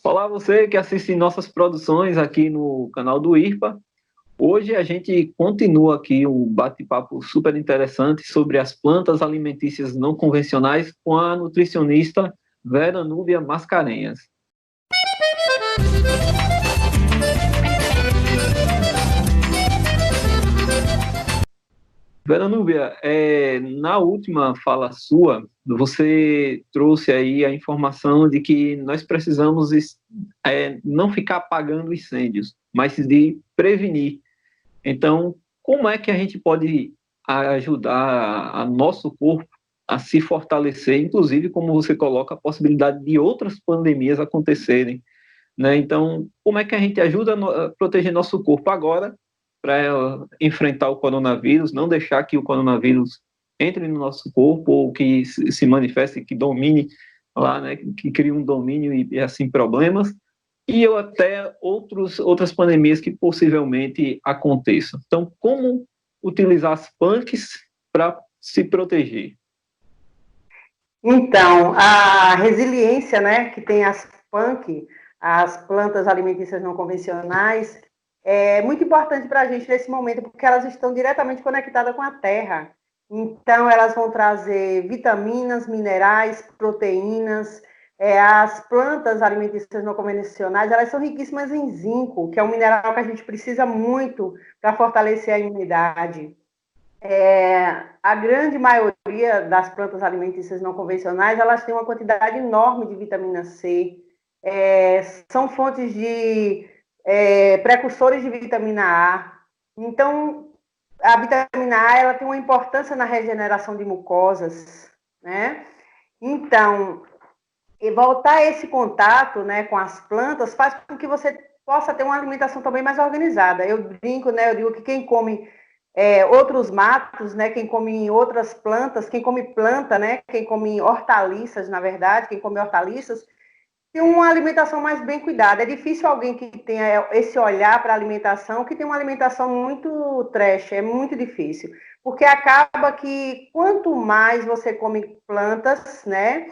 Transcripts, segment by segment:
Olá, você que assiste nossas produções aqui no canal do IRPA. Hoje a gente continua aqui um bate-papo super interessante sobre as plantas alimentícias não convencionais com a nutricionista Vera Núbia Mascarenhas. Vera Núbia, na última fala sua, você trouxe aí a informação de que nós precisamos não ficar apagando incêndios, mas de prevenir. Então, como é que a gente pode ajudar a nosso corpo a se fortalecer, inclusive, como você coloca, a possibilidade de outras pandemias acontecerem, né? Então, como é que a gente ajuda a proteger nosso corpo agora para enfrentar o coronavírus, não deixar que o coronavírus entre no nosso corpo ou que se manifeste, que domine lá, né? Que crie um domínio e assim problemas, e eu até outras pandemias que possivelmente aconteçam. Então, como utilizar as punks para se proteger? Então, a resiliência, né, que tem as PANC, as plantas alimentícias não convencionais, é muito importante para a gente nesse momento, porque elas estão diretamente conectadas com a terra. Então, elas vão trazer vitaminas, minerais, proteínas. As plantas alimentícias não convencionais, elas são riquíssimas em zinco, que é um mineral que a gente precisa muito para fortalecer a imunidade. A grande maioria das plantas alimentícias não convencionais, elas têm uma quantidade enorme de vitamina C, são fontes de precursores de vitamina A. Então, a vitamina A, ela tem uma importância na regeneração de mucosas, né? Então, voltar esse contato, né, com as plantas faz com que você possa ter uma alimentação também mais organizada. Eu brinco, né, eu digo que quem come outros matos, né, quem come outras plantas, quem come planta, né, quem come hortaliças, na verdade, quem come hortaliças, tem uma alimentação mais bem cuidada. É difícil alguém que tenha esse olhar para a alimentação, que tem uma alimentação muito trash, é muito difícil. Porque acaba que quanto mais você come plantas, né,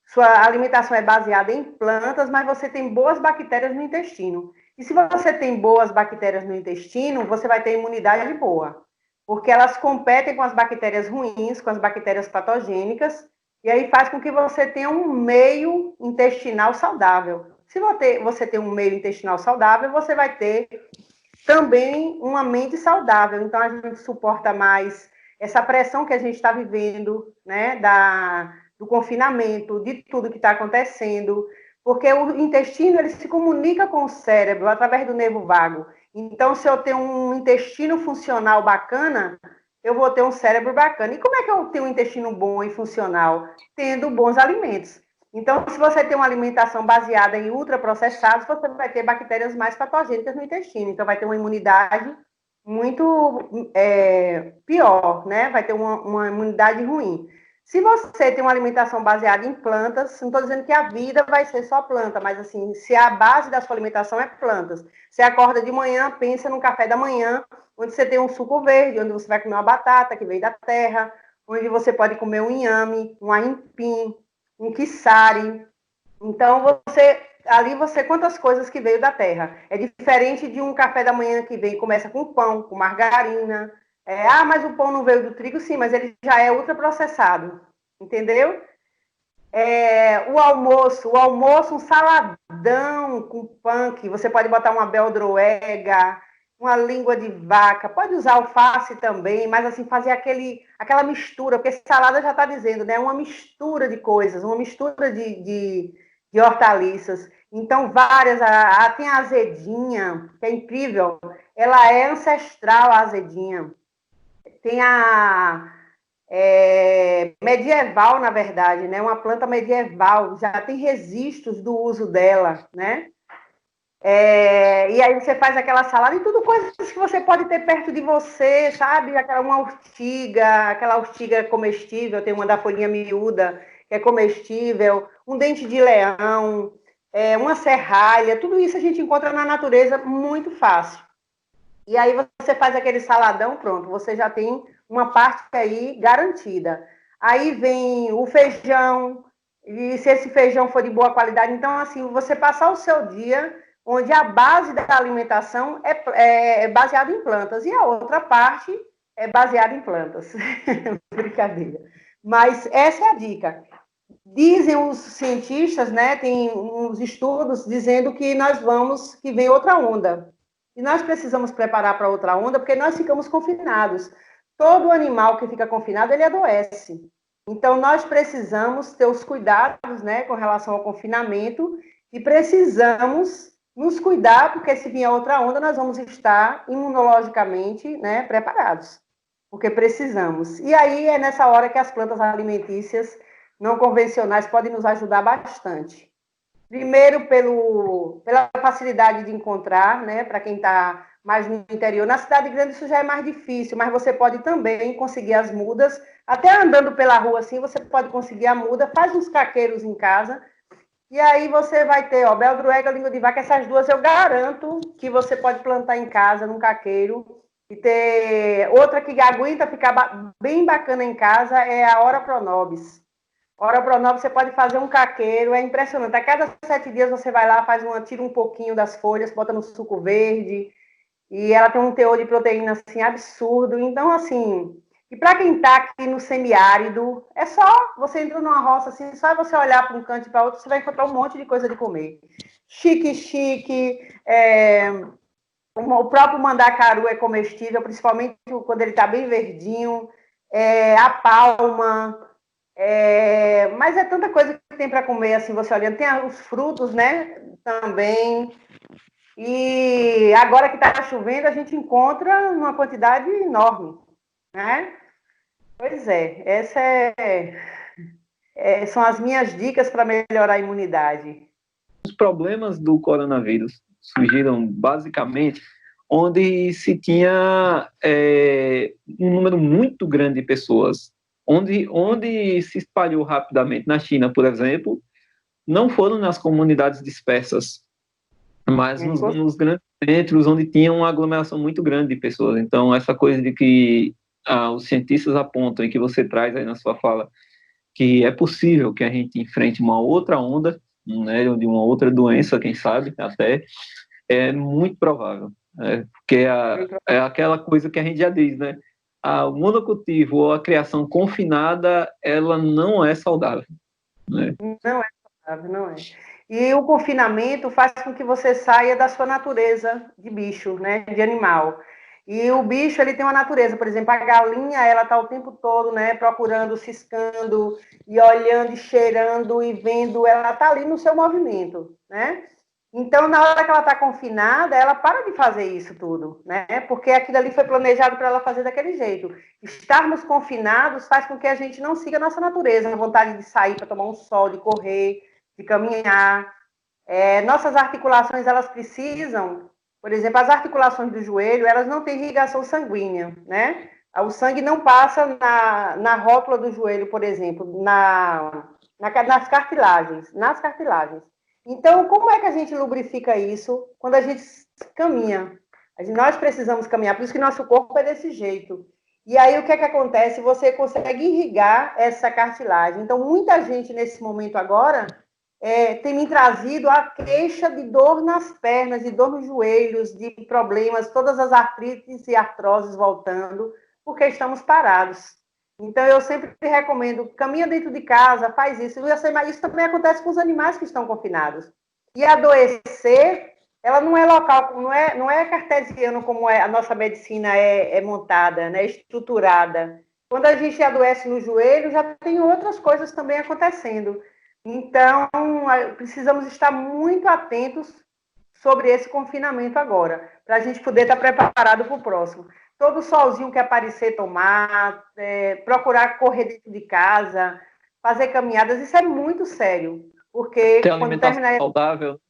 sua alimentação é baseada em plantas, mas você tem boas bactérias no intestino. E se você tem boas bactérias no intestino, você vai ter imunidade boa, porque elas competem com as bactérias ruins, com as bactérias patogênicas, e aí faz com que você tenha um meio intestinal saudável. Se você tem um meio intestinal saudável, você vai ter também uma mente saudável. Então, a gente suporta mais essa pressão que a gente está vivendo, né, do confinamento, de tudo que está acontecendo, porque o intestino ele se comunica com o cérebro através do nervo vago. Então, se eu tenho um intestino funcional bacana, eu vou ter um cérebro bacana. E como é que eu tenho um intestino bom e funcional? Tendo bons alimentos. Então, se você tem uma alimentação baseada em ultraprocessados, você vai ter bactérias mais patogênicas no intestino. Então, vai ter uma imunidade muito pior, né? Vai ter uma imunidade ruim. Se você tem uma alimentação baseada em plantas, não estou dizendo que a vida vai ser só planta, mas assim, se a base da sua alimentação é plantas, você acorda de manhã, pensa no café da manhã, onde você tem um suco verde, onde você vai comer uma batata que veio da terra, onde você pode comer um inhame, um aipim, um quiçare. Então, você quantas coisas que veio da terra. É diferente de um café da manhã que vem começa com pão, com margarina. Mas o pão não veio do trigo, sim, mas ele já é ultraprocessado, entendeu? O almoço, um saladão com punk, você pode botar uma beldroega, uma língua de vaca, pode usar alface também, mas assim, fazer aquela mistura, porque salada já está dizendo, né? Uma mistura de coisas, uma mistura de hortaliças. Então, várias, tem a azedinha, que é incrível, ela é ancestral, a azedinha. Tem a medieval, na verdade, né? Uma planta medieval, já tem registros do uso dela, né? E aí você faz aquela salada e tudo coisas que você pode ter perto de você, sabe? Aquela urtiga comestível, tem uma da folhinha miúda, que é comestível, um dente de leão, uma serralha, tudo isso a gente encontra na natureza muito fácil. E aí você faz aquele saladão, pronto, você já tem uma parte aí garantida. Aí vem o feijão, e se esse feijão for de boa qualidade. Então, assim, você passar o seu dia onde a base da alimentação é baseada em plantas e a outra parte é baseada em plantas. Brincadeira. Mas essa é a dica. Dizem os cientistas, né, tem uns estudos dizendo que vem outra onda. E nós precisamos preparar para outra onda, porque nós ficamos confinados. Todo animal que fica confinado, ele adoece. Então, nós precisamos ter os cuidados, né, com relação ao confinamento e precisamos nos cuidar, porque se vier outra onda, nós vamos estar imunologicamente, né, preparados, porque precisamos. E aí é nessa hora que as plantas alimentícias não convencionais podem nos ajudar bastante. Primeiro, pela facilidade de encontrar, né, para quem está mais no interior. Na cidade grande isso já é mais difícil, mas você pode também conseguir as mudas, até andando pela rua assim, você pode conseguir a muda, faz uns caqueiros em casa, e aí você vai ter, ó, beldroega, língua de vaca, essas duas eu garanto que você pode plantar em casa, num caqueiro, e ter outra que aguenta ficar bem bacana em casa, é a Ora Pronobis. Ora Pronobis, você pode fazer um caqueiro, é impressionante. A cada 7 dias você vai lá, tira um pouquinho das folhas, bota no suco verde, e ela tem um teor de proteína assim absurdo. Então, assim, e para quem está aqui no semiárido, é só você entra numa roça assim, só você olhar para um canto e para outro, você vai encontrar um monte de coisa de comer. Chique, o próprio mandacaru é comestível, principalmente quando ele está bem verdinho. A palma, mas é tanta coisa que tem para comer, assim, você olhando. Tem os frutos, né, também. E agora que está chovendo, a gente encontra uma quantidade enorme, né? Pois é, são as minhas dicas para melhorar a imunidade. Os problemas do coronavírus surgiram basicamente onde se tinha um número muito grande de pessoas, onde se espalhou rapidamente. Na China, por exemplo, não foram nas comunidades dispersas, mas nos grandes centros, onde tinha uma aglomeração muito grande de pessoas. Então, essa coisa de que os cientistas apontam e que você traz aí na sua fala, que é possível que a gente enfrente uma outra onda, né, de uma outra doença, quem sabe, até, é muito provável. Porque é aquela coisa que a gente já diz, né? O monocultivo ou a criação confinada, ela não é saudável. Né? Não é saudável, não é. E o confinamento faz com que você saia da sua natureza de bicho, né, de animal. E o bicho, ele tem uma natureza, por exemplo, a galinha, ela está o tempo todo, né, procurando, ciscando, e olhando, e cheirando, e vendo, ela está ali no seu movimento, né? Então, na hora que ela está confinada, ela para de fazer isso tudo, né? Porque aquilo ali foi planejado para ela fazer daquele jeito. Estarmos confinados faz com que a gente não siga a nossa natureza, a vontade de sair para tomar um sol, de correr, de caminhar. Nossas articulações, elas precisam, por exemplo, as articulações do joelho, elas não têm irrigação sanguínea, né? O sangue não passa na rótula do joelho, por exemplo, nas cartilagens, Então, como é que a gente lubrifica isso quando a gente caminha? Nós precisamos caminhar, por isso que nosso corpo é desse jeito. E aí, o que é que acontece? Você consegue irrigar essa cartilagem. Então, muita gente, nesse momento agora, tem me trazido a queixa de dor nas pernas, de dor nos joelhos, de problemas, todas as artrites e artroses voltando, porque estamos parados. Então, eu sempre recomendo, caminha dentro de casa, faz isso. Isso também acontece com os animais que estão confinados. E adoecer, ela não é local, não é cartesiano como a nossa medicina é montada, né, estruturada. Quando a gente adoece no joelho, já tem outras coisas também acontecendo. Então, precisamos estar muito atentos sobre esse confinamento agora, para a gente poder estar preparado para o próximo. Todo solzinho que aparecer, tomar, procurar correr dentro de casa, fazer caminhadas, isso é muito sério, porque Ter quando alimentação terminar... saudável.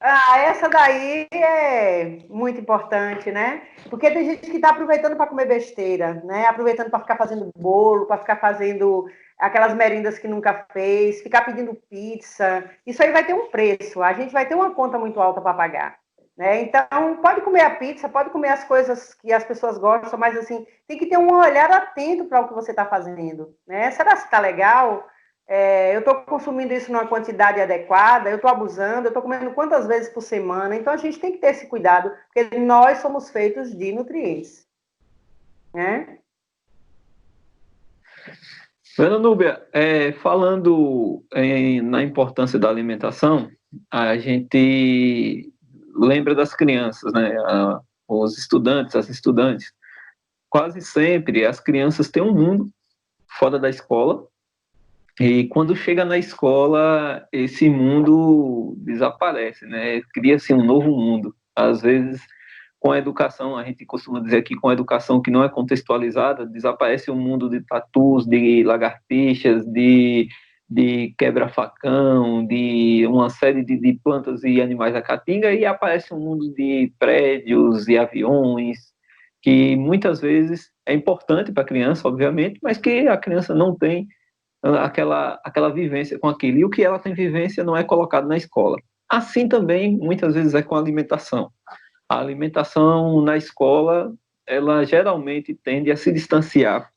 essa daí é muito importante, né? Porque tem gente que está aproveitando para comer besteira, né? Aproveitando para ficar fazendo bolo, para ficar fazendo aquelas merendas que nunca fez, ficar pedindo pizza. Isso aí vai ter um preço, a gente vai ter uma conta muito alta para pagar. Né? Então, pode comer a pizza, pode comer as coisas que as pessoas gostam, mas assim, tem que ter um olhar atento para o que você está fazendo. Né? Será que está legal? eu estou consumindo isso numa quantidade adequada, eu estou abusando, eu estou comendo quantas vezes por semana. Então, a gente tem que ter esse cuidado, porque nós somos feitos de nutrientes, né? Ana Núbia, falando na importância da alimentação, a gente lembra das crianças, né? Os estudantes, as estudantes. Quase sempre as crianças têm um mundo fora da escola, e quando chega na escola, esse mundo desaparece, né? Cria-se um novo mundo. Às vezes, com a educação, a gente costuma dizer que com a educação que não é contextualizada, desaparece um mundo de tatus, de lagartixas, de quebra-facão, de uma série de plantas e animais da caatinga, e aparece um mundo de prédios e aviões, que muitas vezes é importante para a criança, obviamente, mas que a criança não tem aquela vivência com aquilo. E o que ela tem vivência não é colocado na escola. Assim também, muitas vezes, é com a alimentação. A alimentação na escola, ela geralmente tende a se distanciar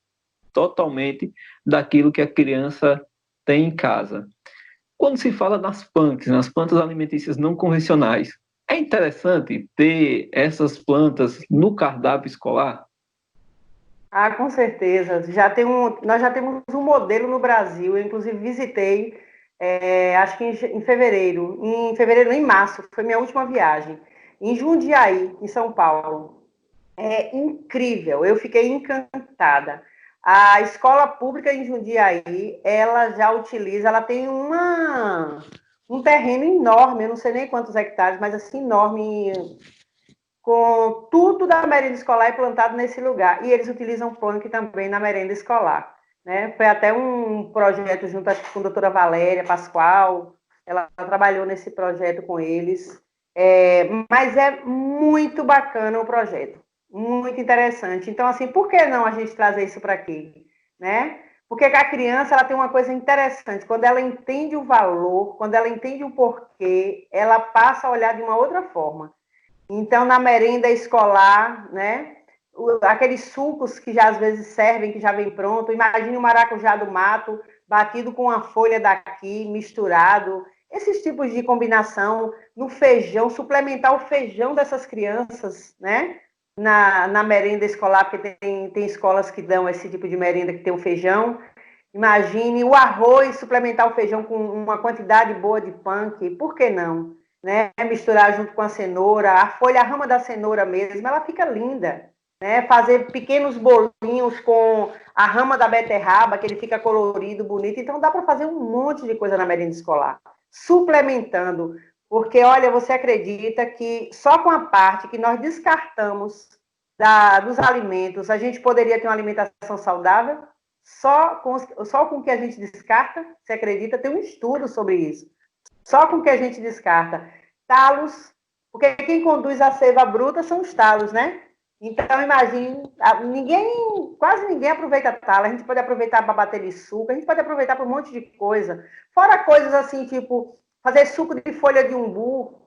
totalmente daquilo que a criança tem em casa. Quando se fala das PANCs, nas plantas alimentícias não convencionais, é interessante ter essas plantas no cardápio escolar? Ah, com certeza. Nós já temos um modelo no Brasil. Eu, inclusive, visitei, acho que em fevereiro. Em fevereiro, em março, foi minha última viagem. Em Jundiaí, em São Paulo. É incrível, eu fiquei encantada. A escola pública em Jundiaí, ela já utiliza, ela tem um terreno enorme, eu não sei nem quantos hectares, mas assim, enorme, com tudo da merenda escolar plantado nesse lugar. E eles utilizam punk também na merenda escolar. Né? Foi até um projeto junto com a doutora Valéria Pascoal, ela trabalhou nesse projeto com eles. Mas é muito bacana o projeto, muito interessante. Então, assim, por que não a gente trazer isso para aqui? Né? Porque a criança ela tem uma coisa interessante, quando ela entende o valor, quando ela entende o porquê, ela passa a olhar de uma outra forma. Então, na merenda escolar, né? Aqueles sucos que já às vezes servem, que já vem pronto. Imagine o maracujá do mato batido com a folha daqui, misturado. Esses tipos de combinação no feijão, suplementar o feijão dessas crianças, né? Na merenda escolar, porque tem escolas que dão esse tipo de merenda que tem o feijão. Imagine o arroz, suplementar o feijão com uma quantidade boa de punk, por que não? Né? Misturar junto com a cenoura, a folha, a rama da cenoura mesmo, ela fica linda. Né? Fazer pequenos bolinhos com a rama da beterraba, que ele fica colorido, bonito. Então dá para fazer um monte de coisa na merenda escolar. Suplementando, porque olha, você acredita que só com a parte que nós descartamos dos alimentos, a gente poderia ter uma alimentação saudável? Só com o que a gente descarta, você acredita? Tem um estudo sobre isso. Só com o que a gente descarta. Talos, porque quem conduz a seiva bruta são os talos, né? Então, imagine, quase ninguém aproveita talo. A gente pode aproveitar para bater de suco, a gente pode aproveitar para um monte de coisa. Fora coisas assim, tipo, fazer suco de folha de umbu,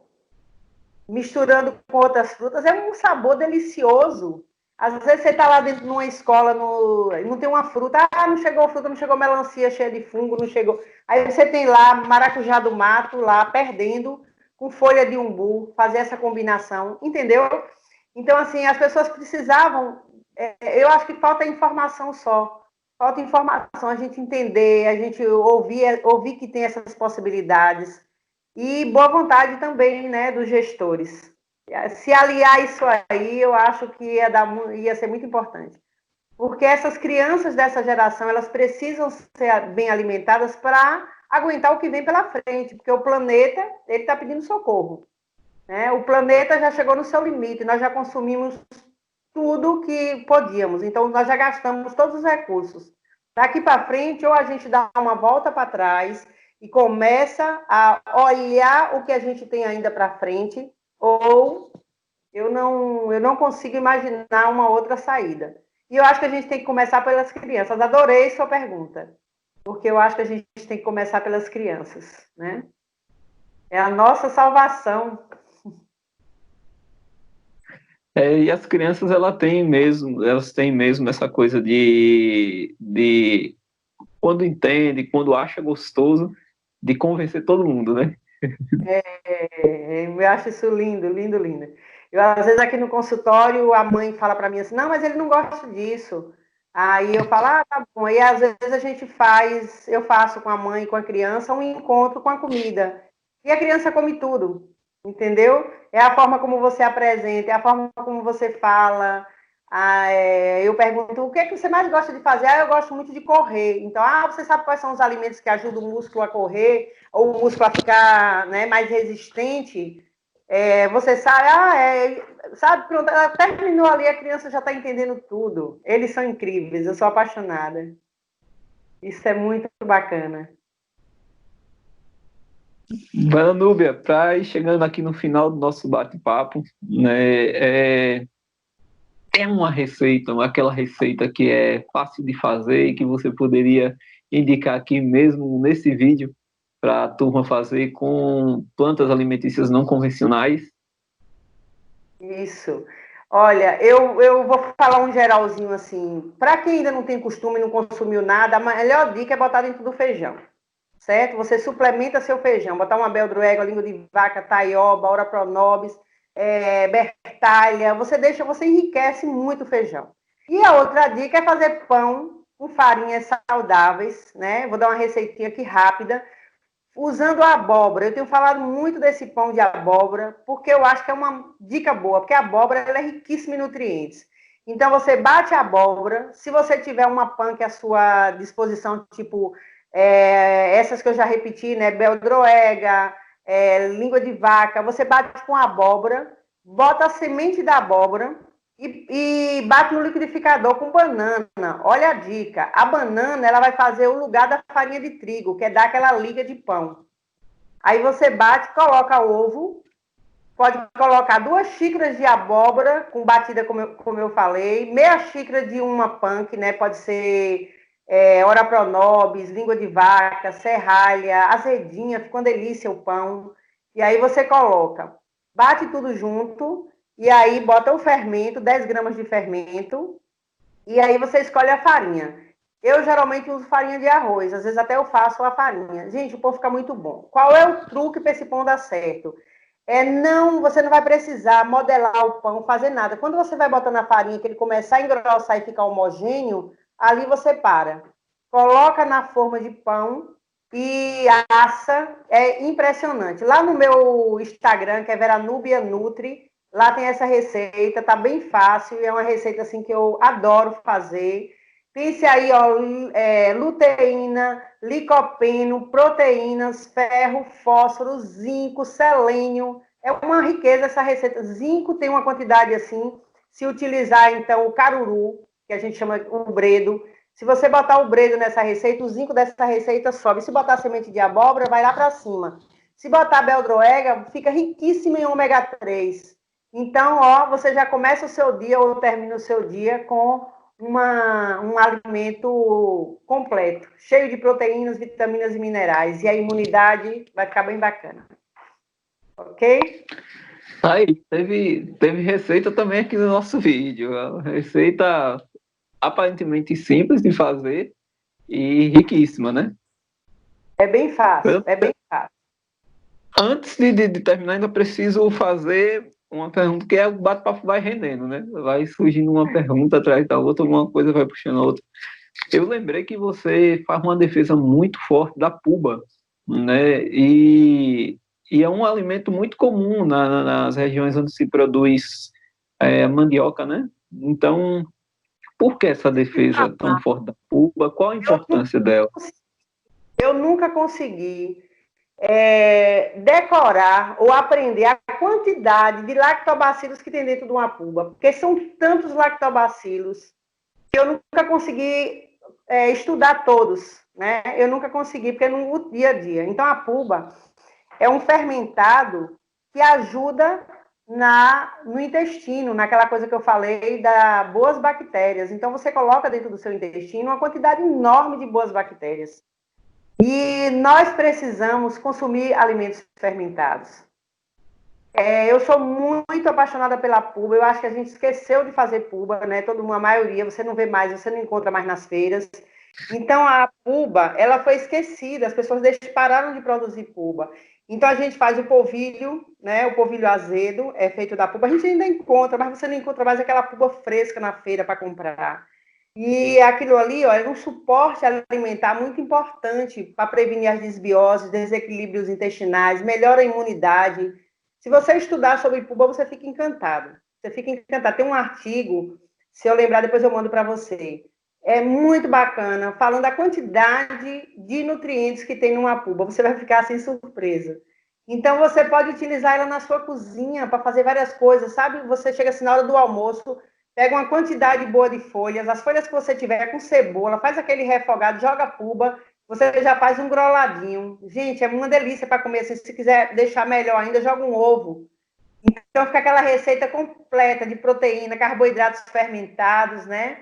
misturando com outras frutas, é um sabor delicioso. Às vezes você está lá dentro de uma escola, não tem uma fruta, fruta, não chegou melancia cheia de fungo, não chegou. Aí você tem lá maracujá do mato, lá perdendo, com folha de umbu, fazer essa combinação, entendeu? Então, assim, as pessoas precisavam, eu acho que falta informação só. Falta informação, a gente entender, a gente ouvir que tem essas possibilidades. E boa vontade também, né, dos gestores. Se aliar isso aí, eu acho que ia ser muito importante. Porque essas crianças dessa geração, elas precisam ser bem alimentadas para aguentar o que vem pela frente, porque o planeta, ele está pedindo socorro. Né? O planeta já chegou no seu limite, nós já consumimos tudo que podíamos, então nós já gastamos todos os recursos. Daqui para frente, ou a gente dá uma volta para trás e começa a olhar o que a gente tem ainda para frente, ou eu não consigo imaginar uma outra saída. E eu acho que a gente tem que começar pelas crianças. Adorei sua pergunta, porque eu acho que a gente tem que começar pelas crianças, né? É a nossa salvação. E as crianças elas têm mesmo essa coisa de quando entende, quando acha gostoso, de convencer todo mundo, né? Eu acho isso lindo, lindo, lindo. Eu, às vezes, aqui no consultório, a mãe fala para mim assim, não, mas ele não gosta disso. Aí eu falo, ah, tá bom. E às vezes a gente faz, eu faço com a mãe, com a criança, um encontro com a comida. E a criança come tudo, entendeu? É a forma como você apresenta, é a forma como você fala. Eu pergunto, o que é que você mais gosta de fazer? Ah, eu gosto muito de correr. Então, você sabe quais são os alimentos que ajudam o músculo a correr? Ou o músculo a ficar, né, mais resistente, você sabe, sabe, pronto, ela terminou ali, a criança já está entendendo tudo. Eles são incríveis, eu sou apaixonada. Isso é muito bacana. Vai, Núbia, para ir chegando aqui no final do nosso bate-papo, né, tem uma receita, aquela receita que é fácil de fazer e que você poderia indicar aqui mesmo nesse vídeo para a turma fazer com plantas alimentícias não convencionais? Isso. Olha, eu vou falar um geralzinho assim. Para quem ainda não tem costume, não consumiu nada, a melhor dica é botar dentro do feijão, certo? Você suplementa seu feijão, botar uma beldroega, língua de vaca, taioba, ora pronobis, bertalha, você enriquece muito o feijão. E a outra dica é fazer pão com farinhas saudáveis, né? Vou dar uma receitinha aqui rápida, usando a abóbora. Eu tenho falado muito desse pão de abóbora, porque eu acho que é uma dica boa, porque a abóbora ela é riquíssima em nutrientes. Então, você bate a abóbora, se você tiver uma panque à sua disposição, tipo essas que eu já repeti, né, beldroega, língua de vaca, você bate com a abóbora, bota a semente da abóbora e bate no liquidificador com banana. Olha a dica, a banana ela vai fazer o lugar da farinha de trigo, que é dar aquela liga de pão. Aí você bate, coloca ovo, pode colocar 2 xícaras de abóbora com batida, como eu falei, meia xícara de uma punk, né? Pode ser ora pronobis, língua de vaca, serralha, azedinha, fica uma delícia o pão. E aí você coloca, bate tudo junto, e aí bota o fermento, 10 gramas de fermento, e aí você escolhe a farinha. Eu geralmente uso farinha de arroz, às vezes até eu faço a farinha. Gente, o pão fica muito bom. Qual é o truque para esse pão dar certo? Você não vai precisar modelar o pão, fazer nada. Quando você vai botando a farinha, que ele começar a engrossar e ficar homogêneo, ali você para. Coloca na forma de pão e assa. É impressionante. Lá no meu Instagram, que é Veranúbia Nutri, lá tem essa receita, tá bem fácil, e é uma receita assim que eu adoro fazer. Pense aí, ó, luteína, licopeno, proteínas, ferro, fósforo, zinco, selênio. É uma riqueza essa receita. Zinco tem uma quantidade assim. Se utilizar, então, o caruru, que a gente chama o bredo. Se você botar o bredo nessa receita, o zinco dessa receita sobe. Se botar semente de abóbora, vai lá para cima. Se botar beldroega, fica riquíssimo em ômega 3. Então, ó, você já começa o seu dia ou termina o seu dia com um alimento completo, cheio de proteínas, vitaminas e minerais. E a imunidade vai ficar bem bacana. Ok? Aí, teve receita também aqui no nosso vídeo. É uma receita aparentemente simples de fazer e riquíssima, né? É bem fácil, é bem fácil. Antes de terminar, ainda preciso fazer uma pergunta, que é o bate-papo vai rendendo, né? Vai surgindo uma pergunta atrás da outra, uma coisa vai puxando a outra. Eu lembrei que você faz uma defesa muito forte da puba, né? E é um alimento muito comum nas regiões onde se produz mandioca, né? Então, por que essa defesa tão forte da puba? Qual a importância dela? Eu nunca consegui decorar ou aprender a quantidade de lactobacilos que tem dentro de uma puba, porque são tantos lactobacilos que eu nunca consegui estudar todos, né? Eu nunca consegui, porque no dia a dia. Então, a puba é um fermentado que ajuda no intestino, naquela coisa que eu falei da boas bactérias. Então, você coloca dentro do seu intestino uma quantidade enorme de boas bactérias. E nós precisamos consumir alimentos fermentados. Eu sou muito apaixonada pela puba. Eu acho que a gente esqueceu de fazer puba, né? Todo mundo, a maioria, você não vê mais, você não encontra mais nas feiras. Então, a puba, ela foi esquecida, as pessoas pararam de produzir puba. Então, a gente faz o polvilho, né? O polvilho azedo é feito da puba. A gente ainda encontra, mas você não encontra mais aquela puba fresca na feira para comprar. E aquilo ali, ó, é um suporte alimentar muito importante para prevenir as desbioses, desequilíbrios intestinais, melhora a imunidade. Se você estudar sobre puba, você fica encantado. Você fica encantado. Tem um artigo, se eu lembrar, depois eu mando para você. É muito bacana, falando da quantidade de nutrientes que tem numa puba. Você vai ficar sem surpresa. Então, você pode utilizar ela na sua cozinha para fazer várias coisas, sabe? Você chega assim na hora do almoço, pega uma quantidade boa de folhas, as folhas que você tiver com cebola, faz aquele refogado, joga puba, você já faz um groladinho. Gente, é uma delícia para comer. Assim, se quiser deixar melhor ainda, joga um ovo. Então, fica aquela receita completa de proteína, carboidratos fermentados, né?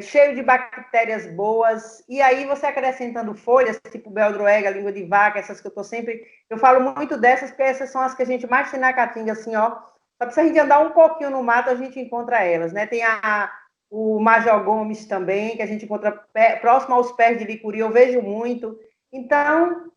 Cheio de bactérias boas. E aí, você acrescentando folhas, tipo beldroega, língua de vaca, essas que eu tô sempre... Eu falo muito dessas, porque essas são as que a gente mais tem na caatinga, assim, ó. Só precisa a gente andar um pouquinho no mato, a gente encontra elas, né? Tem o Major Gomes também, que a gente encontra próximo aos pés de licuri, eu vejo muito. Então,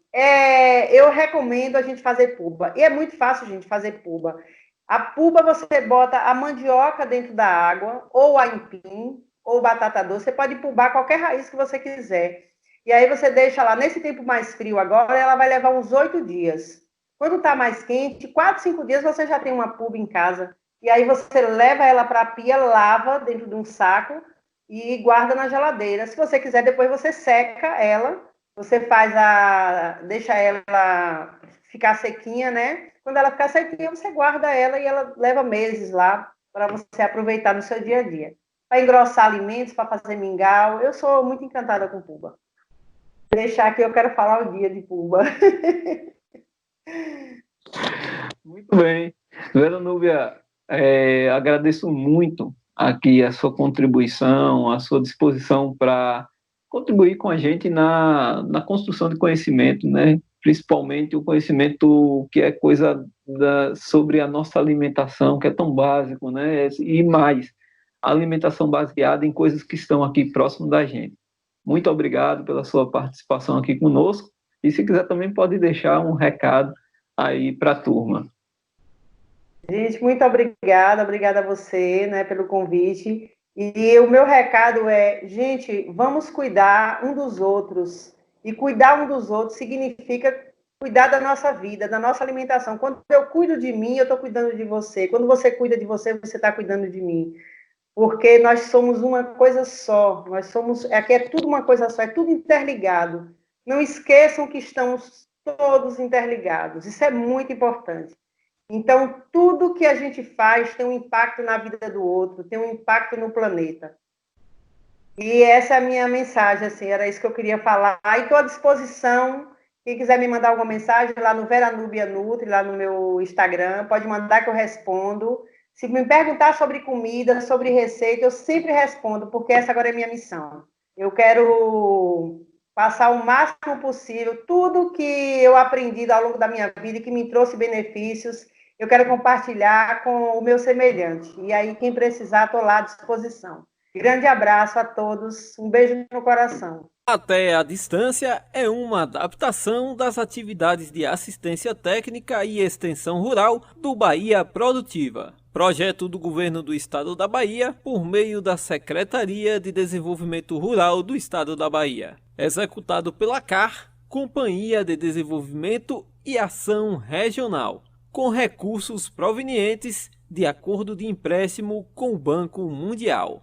eu recomendo a gente fazer puba. E é muito fácil, gente, fazer puba. A puba, você bota a mandioca dentro da água, ou a aipim, ou batata doce. Você pode pubar qualquer raiz que você quiser. E aí você deixa lá, nesse tempo mais frio agora, ela vai levar uns 8 dias. Quando está mais quente, 4, 5 dias você já tem uma puba em casa. E aí você leva ela para a pia, lava dentro de um saco e guarda na geladeira. Se você quiser, depois você seca ela, você deixa ela ficar sequinha, né? Quando ela ficar sequinha, você guarda ela e ela leva meses lá para você aproveitar no seu dia a dia. Para engrossar alimentos, para fazer mingau. Eu sou muito encantada com puba. Vou deixar aqui, eu quero falar o dia de puba. Muito bem. Vera Núbia, agradeço muito aqui a sua contribuição, a sua disposição para contribuir com a gente na construção de conhecimento, né? Principalmente o conhecimento que é coisa sobre a nossa alimentação, que é tão básico, né? E mais, a alimentação baseada em coisas que estão aqui próximo da gente. Muito obrigado pela sua participação aqui conosco. E se quiser também pode deixar um recado aí para a turma. Gente, muito obrigada a você, né, pelo convite. E o meu recado é, gente, vamos cuidar um dos outros. E cuidar um dos outros significa cuidar da nossa vida, da nossa alimentação. Quando eu cuido de mim, eu estou cuidando de você. Quando você cuida de você, você está cuidando de mim. Porque nós somos uma coisa só. Aqui é tudo uma coisa só, é tudo interligado. Não esqueçam que estamos todos interligados. Isso é muito importante. Então, tudo que a gente faz tem um impacto na vida do outro, tem um impacto no planeta. E essa é a minha mensagem, assim, era isso que eu queria falar. E estou à disposição, quem quiser me mandar alguma mensagem lá no Vera Núbia Nutri, lá no meu Instagram, pode mandar que eu respondo. Se me perguntar sobre comida, sobre receita, eu sempre respondo, porque essa agora é a minha missão. Eu quero passar o máximo possível tudo que eu aprendi ao longo da minha vida e que me trouxe benefícios, eu quero compartilhar com o meu semelhante. E aí, quem precisar, estou lá à disposição. Grande abraço a todos, um beijo no coração. Até a Distância é uma adaptação das atividades de assistência técnica e extensão rural do Bahia Produtiva, projeto do Governo do Estado da Bahia por meio da Secretaria de Desenvolvimento Rural do Estado da Bahia, executado pela CAR, Companhia de Desenvolvimento e Ação Regional, com recursos provenientes de acordo de empréstimo com o Banco Mundial.